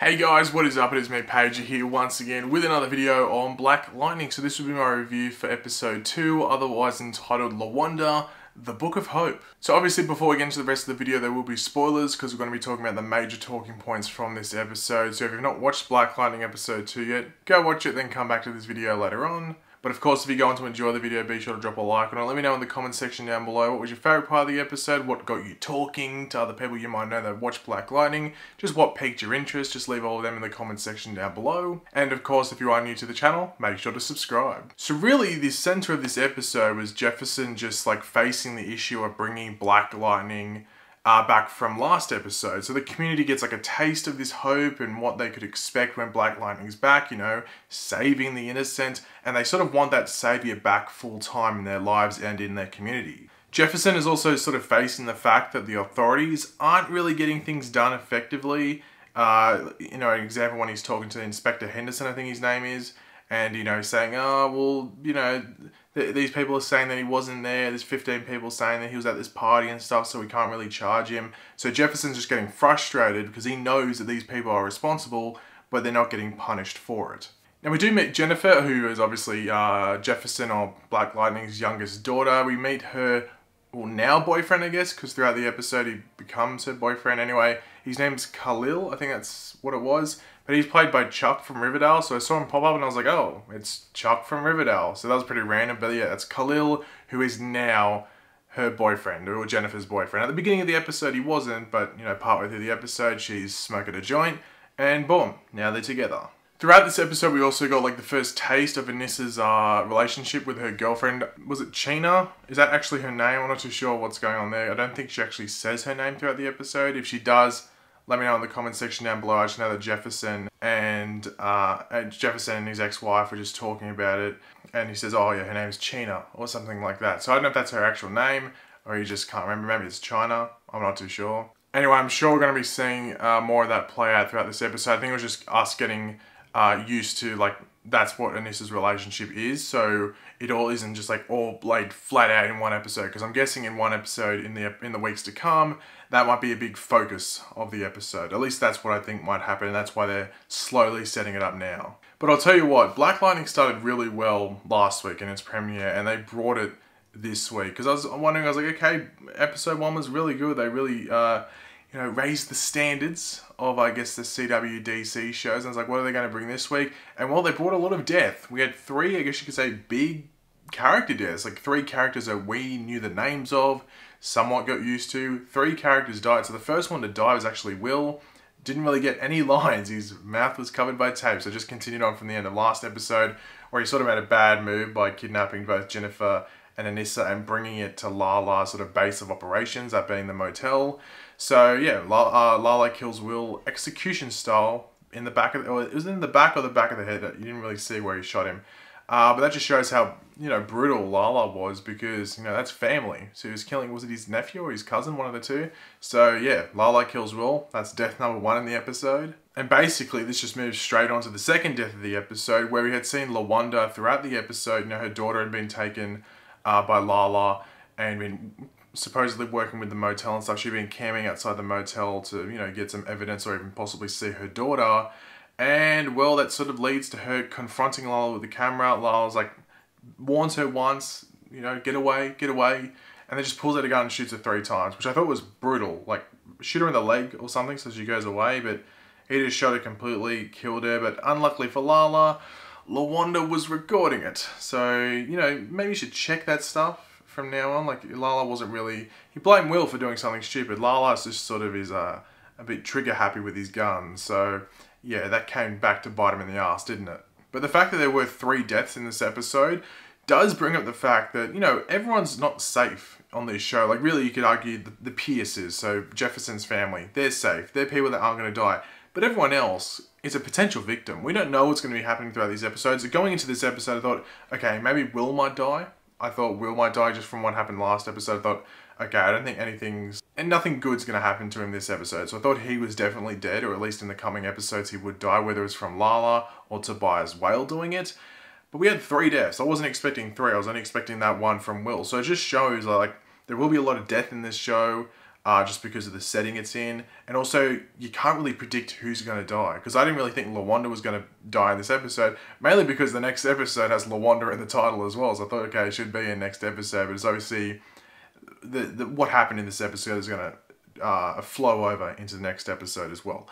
Hey guys, what is up? It is me, Pager, here once again with another video on Black Lightning. So this will be my review for episode 2, otherwise entitled LaWanda, The Book of Hope. So obviously before we get into the rest of the video, there will be spoilers because we're going to be talking about the major talking points from this episode. So if you've not watched Black Lightning episode 2 yet, go watch it, then come back to this video later on. But of course, if you're going to enjoy the video, be sure to drop a like on it. Let me know in the comment section down below what was your favourite part of the episode, what got you talking to other people you might know that watch Black Lightning, just what piqued your interest, just leave all of them in the comment section down below. And of course, if you are new to the channel, make sure to subscribe. So really, the centre of this episode was Jefferson just like facing the issue of bringing Black Lightning back from last episode. So the community gets like a taste of this hope and what they could expect when Black Lightning's back, you know, saving the innocent, and they sort of want that saviour back full time in their lives and in their community. Jefferson is also sort of facing the fact that the authorities aren't really getting things done effectively. You know, an example when he's talking to Inspector Henderson, I think his name is, and, you know, saying, oh, well, you know, these people are saying that he wasn't there. There's 15 people saying that he was at this party and stuff, so we can't really charge him. So Jefferson's just getting frustrated because he knows that these people are responsible, but they're not getting punished for it. Now we do meet Jennifer, who is obviously Jefferson or Black Lightning's youngest daughter. We meet her, well, now boyfriend, I guess, because throughout the episode he becomes her boyfriend anyway. His name's Khalil, I think that's what it was. But he's played by Chuck from Riverdale, so I saw him pop up and I was like, oh, it's Chuck from Riverdale. So that was pretty random, but yeah, that's Khalil, who is now her boyfriend, or Jennifer's boyfriend. At the beginning of the episode he wasn't, but, you know, partway through the episode she's smoking a joint, and boom, now they're together. Throughout this episode we also got like the first taste of Anissa's relationship with her girlfriend. Was it Chyna? Is that actually her name? I'm not too sure what's going on there. I don't think she actually says her name throughout the episode. If she does, let me know in the comment section down below. I just know that Jefferson and his ex-wife were just talking about it, and he says, oh yeah, her name's Chyna, or something like that. So I don't know if that's her actual name, or you just can't remember. Maybe it's China. I'm not too sure. Anyway, I'm sure we're going to be seeing more of that play out throughout this episode. I think it was just us getting used to, like, that's what Anissa's relationship is, so it all isn't just like all laid flat out in one episode, because I'm guessing in one episode in the weeks to come, that might be a big focus of the episode. At least that's what I think might happen, and that's why they're slowly setting it up now. But I'll tell you what, Black Lightning started really well last week in its premiere, and they brought it this week, because I was wondering, I was like, okay, episode 1 was really good. They really you know, raised the standards of, I guess, the CWDC shows. And I was like, what are they going to bring this week? And well, they brought a lot of death. We had 3, I guess you could say, big character deaths. Like 3 characters that we knew the names of, somewhat got used to. 3 characters died. So the first one to die was actually Will. Didn't really get any lines. His mouth was covered by tape. So just continued on from the end of last episode, where he sort of made a bad move by kidnapping both Jennifer and Anissa and bringing it to Lala's sort of base of operations, that being the motel. So yeah, Lala kills Will execution style in the back of, or it was in the back or the back of the head. You didn't really see where he shot him. But that just shows how, you know, brutal Lala was, because, you know, that's family. So he was killing, was it his nephew or his cousin, one of the two? So yeah, Lala kills Will. That's death number 1 in the episode. And basically this just moves straight on to the second death of the episode, where we had seen LaWanda throughout the episode. You know, her daughter had been taken by Lala and been supposedly working with the motel and stuff. She'd been camping outside the motel to, you know, get some evidence or even possibly see her daughter. And, well, that sort of leads to her confronting Lala with the camera. Lala's like, warns her once, you know, get away, get away. And then just pulls out a gun and shoots her 3 times, which I thought was brutal. Like, shoot her in the leg or something so she goes away. But he just shot her completely, killed her. But unluckily for Lala, LaWanda was recording it. So, you know, maybe you should check that stuff from now on. Like, Lala wasn't really, he blamed Will for doing something stupid. Lala just sort of is a bit trigger happy with his gun. So yeah, that came back to bite him in the ass, didn't it? But the fact that there were 3 deaths in this episode does bring up the fact that, you know, everyone's not safe on this show. Like, really, you could argue the Pierces, so Jefferson's family, they're safe. They're people that aren't going to die. But everyone else is a potential victim. We don't know what's going to be happening throughout these episodes. Going into this episode, I thought, okay, maybe Will might die. I thought Will might die just from what happened last episode. I thought, okay, I don't think nothing good's going to happen to him this episode. So I thought he was definitely dead, or at least in the coming episodes he would die, whether it's from Lala or Tobias Whale doing it. But we had 3 deaths. I wasn't expecting 3. I was only expecting that one from Will. So it just shows, like, there will be a lot of death in this show. just because of the setting it's in. And also, you can't really predict who's going to die. Because I didn't really think LaWanda was going to die in this episode. Mainly because the next episode has LaWanda in the title as well. So I thought, okay, it should be in next episode. But it's obviously, what happened in this episode is going to flow over into the next episode as well.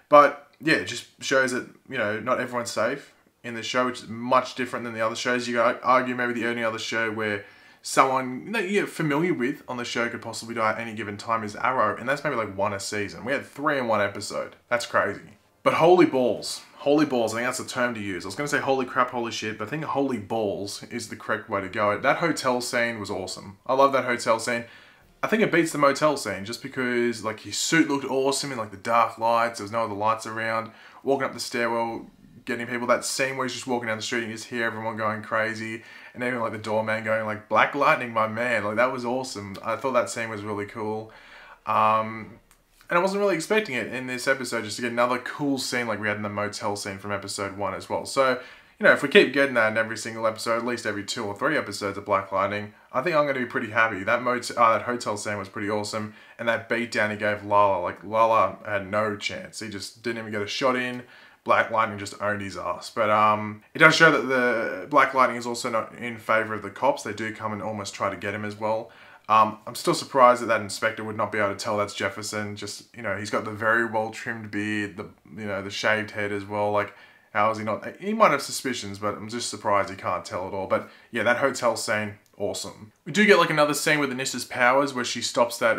But yeah, it just shows that, you know, not everyone's safe in this show, which is much different than the other shows. You could argue maybe the only other show where someone that you're familiar with on the show could possibly die at any given time is Arrow, and that's maybe like 1 a season. We had 3 in 1 episode. That's crazy. But holy balls. Holy balls, I think that's the term to use. I was going to say holy crap, holy shit, but I think holy balls is the correct way to go. That hotel scene was awesome. I love that hotel scene. I think it beats the motel scene just because like his suit looked awesome in like the dark lights. There was no other lights around. Walking up the stairwell, getting people. That scene where he's just walking down the street and you just hear everyone going crazy. And even like the doorman going like, Black Lightning, my man. Like that was awesome. I thought that scene was really cool. And I wasn't really expecting it in this episode just to get another cool scene like we had in the motel scene from episode 1 as well. So, you know, if we keep getting that in every single episode, at least every 2 or 3 episodes of Black Lightning, I think I'm going to be pretty happy. That hotel scene was pretty awesome. And that beatdown he gave Lala, like Lala had no chance. He just didn't even get a shot in. Black Lightning just owned his ass. But it does show that the Black Lightning is also not in favour of the cops. They do come and almost try to get him as well. I'm still surprised that inspector would not be able to tell that's Jefferson. Just, you know, he's got the very well trimmed beard, the shaved head as well. Like, how is he not? He might have suspicions, but I'm just surprised he can't tell at all. But yeah, that hotel scene, awesome. We do get like another scene with Anissa's powers where she stops that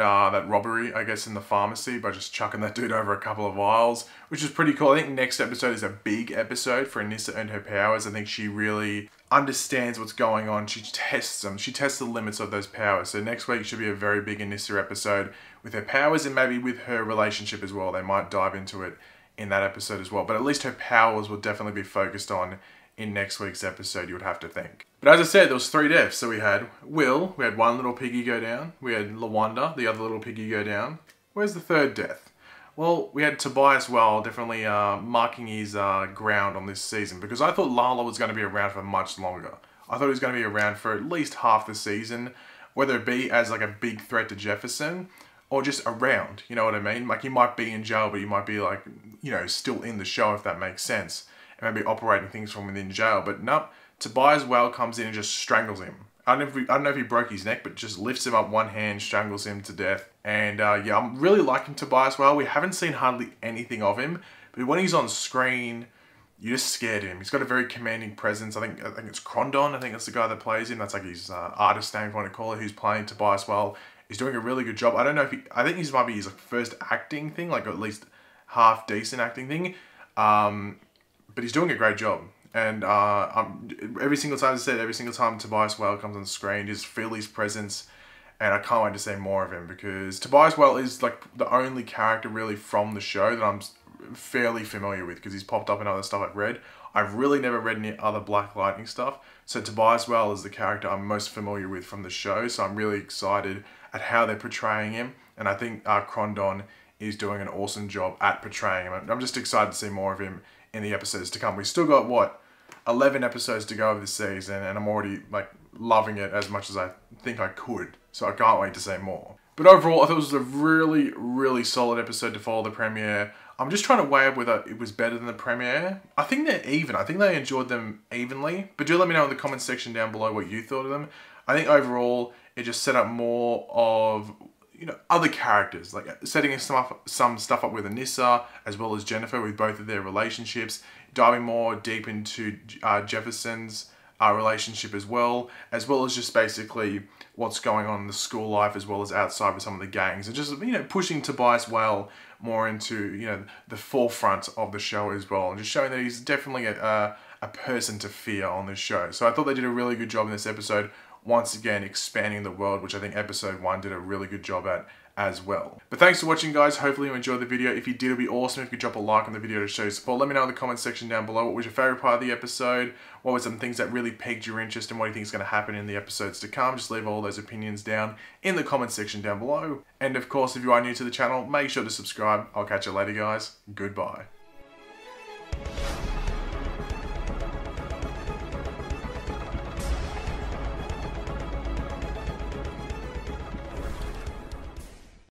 robbery, I guess, in the pharmacy by just chucking that dude over a couple of aisles, which is pretty cool. I think next episode is a big episode for Anissa and her powers. I think she really understands what's going on. She tests them. She tests the limits of those powers. So next week should be a very big Anissa episode with her powers and maybe with her relationship as well. They might dive into it in that episode as well. But at least her powers will definitely be focused on in next week's episode, you would have to think. But as I said, there was 3 deaths. So we had Will, we had one little piggy go down. We had LaWanda, the other little piggy, go down. Where's the 3rd death? Well, we had Tobias definitely marking his ground on this season because I thought Lala was going to be around for much longer. I thought he was going to be around for at least half the season, whether it be as like a big threat to Jefferson or just around, you know what I mean? Like he might be in jail, but he might be like, you know, still in the show if that makes sense. And maybe operating things from within jail. But nope, Tobias comes in and just strangles him. I don't know if he broke his neck, but just lifts him up one hand, strangles him to death. And yeah, I'm really liking Tobias. We haven't seen hardly anything of him, but when he's on screen, you're just scared of him. He's got a very commanding presence. I think it's Crondon. I think that's the guy that plays him. That's like his artist name, if you want to call it. Who's playing Tobias well. He's doing a really good job. I don't know if I think this might be his like, first acting thing, like at least half decent acting thing. But he's doing a great job. And every single time, as I said, every single time Tobias comes on screen, just feel his presence. And I can't wait to see more of him because Tobias is like the only character really from the show that I'm fairly familiar with because he's popped up in other stuff I've read. I've really never read any other Black Lightning stuff. So Tobias is the character I'm most familiar with from the show. So I'm really excited at how they're portraying him. And I think Crondon is doing an awesome job at portraying him. I'm just excited to see more of him in the episodes to come. We've still got, what, 11 episodes to go of this season, and I'm already like loving it as much as I think I could. So I can't wait to see more. But overall, I thought it was a really, really solid episode to follow the premiere. I'm just trying to weigh up whether it was better than the premiere. I think they're even. I think they enjoyed them evenly. But do let me know in the comment section down below what you thought of them. I think overall, it just set up more of, you know, other characters, like setting some stuff up with Anissa as well as Jennifer with both of their relationships, diving more deep into Jefferson's relationship as well as just basically what's going on in the school life as well as outside with some of the gangs, and just, you know, pushing Tobias more into, you know, the forefront of the show as well, and just showing that he's definitely a person to fear on this show. So I thought they did a really good job in this episode, once again expanding the world, which I think episode 1 did a really good job at as well. But thanks for watching, guys. Hopefully you enjoyed the video. If you did, it'd be awesome if you could drop a like on the video to show your support. Let me know in the comment section down below what was your favorite part of the episode, what were some things that really piqued your interest, and what do you think is going to happen in the episodes to come. Just leave all those opinions down in the comment section down below. And of course, if you are new to the channel, make sure to subscribe. I'll catch you later, guys. Goodbye.